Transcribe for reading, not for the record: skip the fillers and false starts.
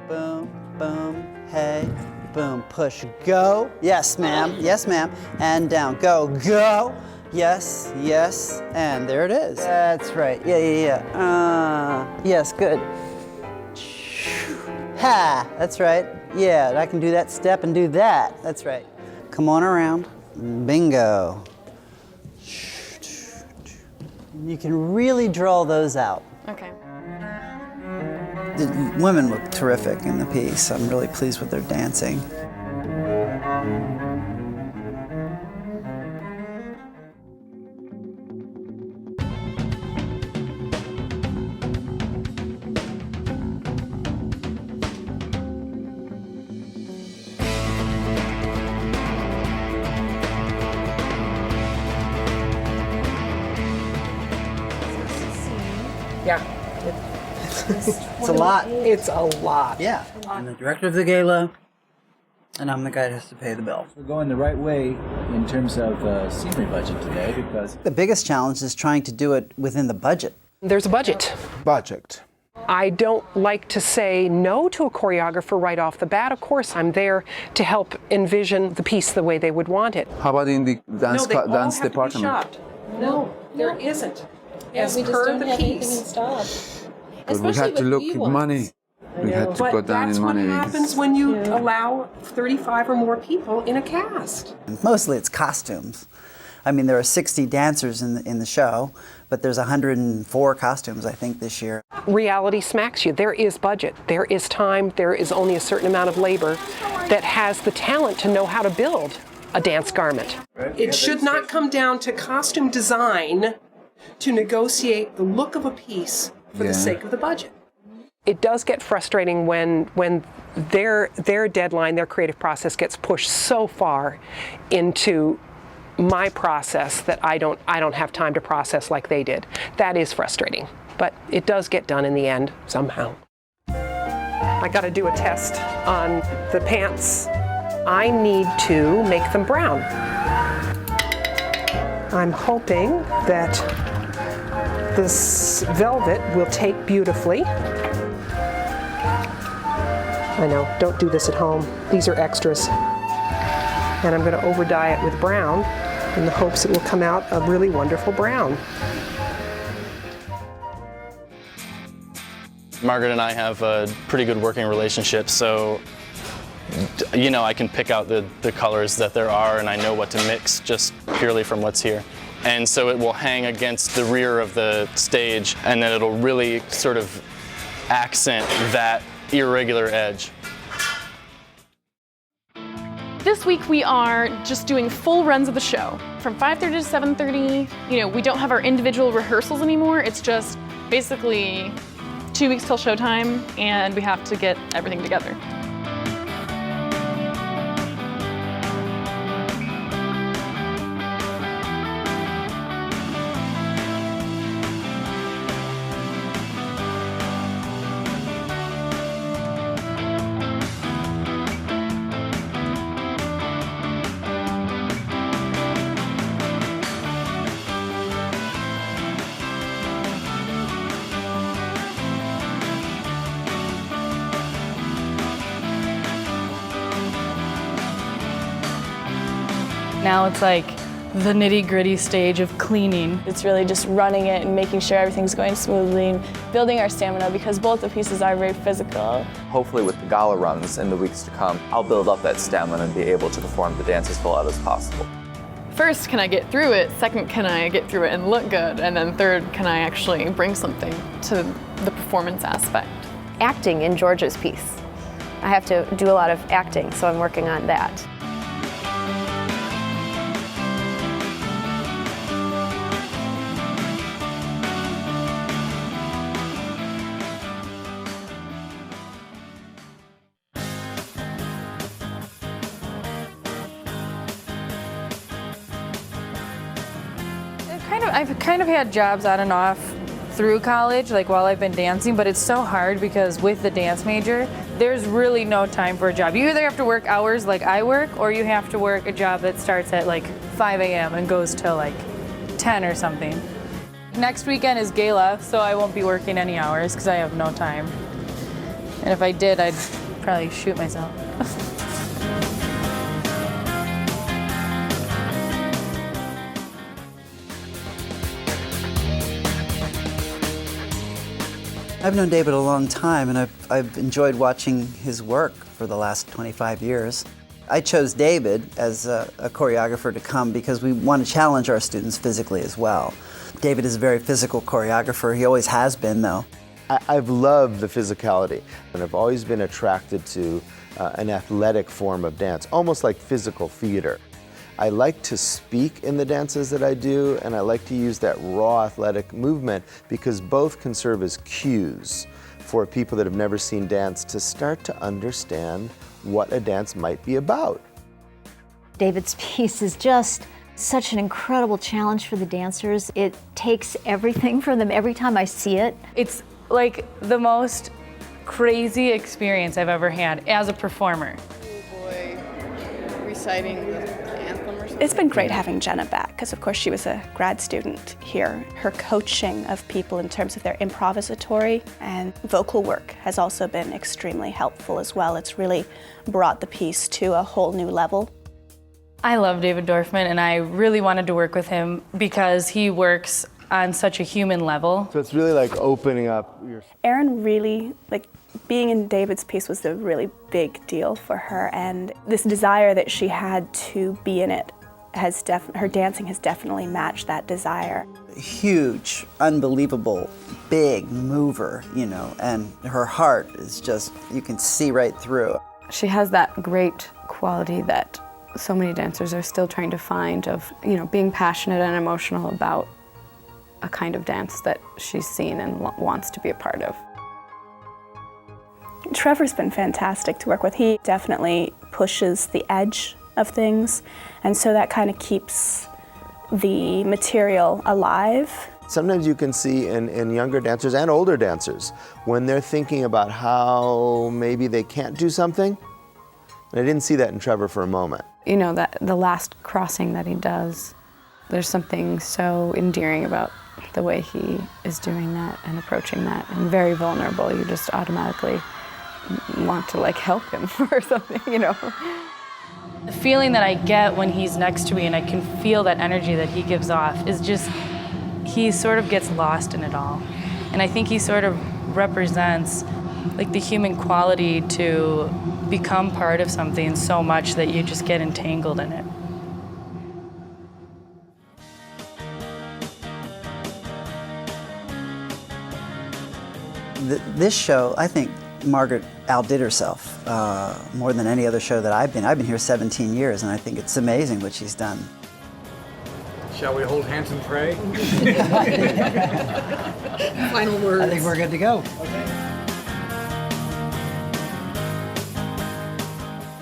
boom, boom, hey, boom, push, go. Yes, ma'am, yes, ma'am. And down, go, go. Yes, yes, and there it is. That's right, yeah. Yes, good. Ha, that's right. Yeah, I can do that step and do that. That's right. Come on around. Bingo. You can really draw those out. Okay. The women look terrific in the piece. I'm really pleased with their dancing. Yeah. It's a lot. It's a lot. Yeah. I'm the director of the gala, and I'm the guy that has to pay the bill. We're going the right way in terms of scenery budget today because The biggest challenge is trying to do it within the budget. There's a budget. I don't like to say no to a choreographer right off the bat. Of course, I'm there to help envision the piece the way they would want it. How about in the dance, No, they all dance have to be department? shopped. No, there isn't. As we just per don't the have anything piece. installed. But we had to look at money. We had to go But down that's in what money. happens when you allow 35 or more people in a cast. Mostly it's costumes. I mean, there are 60 dancers in the show, but there's 104 costumes, I think, this year. Reality smacks you. There is budget. There is time. There is only a certain amount of labor that has the talent to know how to build a dance garment. It should not come down to costume design to negotiate the look of a piece for the sake of the budget. It does get frustrating when their deadline, their creative process gets pushed so far into my process that I don't have time to process like they did. That is frustrating, but it does get done in the end somehow. I got to do a test on the pants. I need to make them brown. I'm hoping that this velvet will take beautifully. I know, don't do this at home. These are extras. And I'm going to over dye it with brown in the hopes it will come out a really wonderful brown. Margaret and I have a pretty good working relationship, so you know, I can pick out the colors that there are, and I know what to mix just purely from what's here. And so it will hang against the rear of the stage, and then it'll really sort of accent that irregular edge. This week we are just doing full runs of the show. From 5:30 to 7:30, you know, we don't have our individual rehearsals anymore. It's just basically 2 weeks till showtime, and we have to get everything together. Now it's like the nitty-gritty stage of cleaning. It's really just running it and making sure everything's going smoothly and building our stamina because both the pieces are very physical. Hopefully with the gala runs in the weeks to come, I'll build up that stamina and be able to perform the dance as full out as possible. First, can I get through it? Second, can I get through it and look good? And then third, can I actually bring something to the performance aspect? Acting in Georgia's piece. I have to do a lot of acting, so I'm working on that. I've kind of had jobs on and off through college, like while I've been dancing, but it's so hard because with the dance major, there's really no time for a job. You either have to work hours like I work, or you have to work a job that starts at like 5 a.m. and goes till like 10 or something. Next weekend is gala, so I won't be working any hours because I have no time. And if I did, I'd probably shoot myself. I've known David a long time, and I've enjoyed watching his work for the last 25 years. I chose David as a choreographer to come because we want to challenge our students physically as well. David is a very physical choreographer. He always has been, though. I've loved the physicality, and I've always been attracted to an athletic form of dance, almost like physical theater. I like to speak in the dances that I do, and I like to use that raw athletic movement because both can serve as cues for people that have never seen dance to start to understand what a dance might be about. David's piece is just such an incredible challenge for the dancers. It takes everything from them every time I see it. It's like the most crazy experience I've ever had as a performer. Oh boy, reciting the anthem or something. It's been great having Jenna back because of course she was a grad student here. Her coaching of people in terms of their improvisatory and vocal work has also been extremely helpful as well. It's really brought the piece to a whole new level. I love David Dorfman, and I really wanted to work with him because he works on such a human level. So it's really like opening up your... Erin really, being in David's piece was a really big deal for her, and this desire that she had to be in it, her dancing has definitely matched that desire. Huge, unbelievable, big mover, you know, and her heart is just, you can see right through. She has that great quality that so many dancers are still trying to find of, you know, being passionate and emotional about a kind of dance that she's seen and wants to be a part of. Trevor's been fantastic to work with. He definitely pushes the edge of things, and so that kind of keeps the material alive. Sometimes you can see in younger dancers and older dancers when they're thinking about how maybe they can't do something. And I didn't see that in Trevor for a moment. You know, that the last crossing that he does, there's something so endearing about the way he is doing that and approaching that, and very vulnerable. You just automatically want to help him or something, you know. The feeling that I get when he's next to me and I can feel that energy that he gives off is just, he sort of gets lost in it all. And I think he sort of represents the human quality to become part of something so much that you just get entangled in it. This show, I think Margaret outdid herself more than any other show that I've been. I've been here 17 years, and I think it's amazing what she's done. Shall we hold hands and pray? Final words. I think we're good to go. Okay.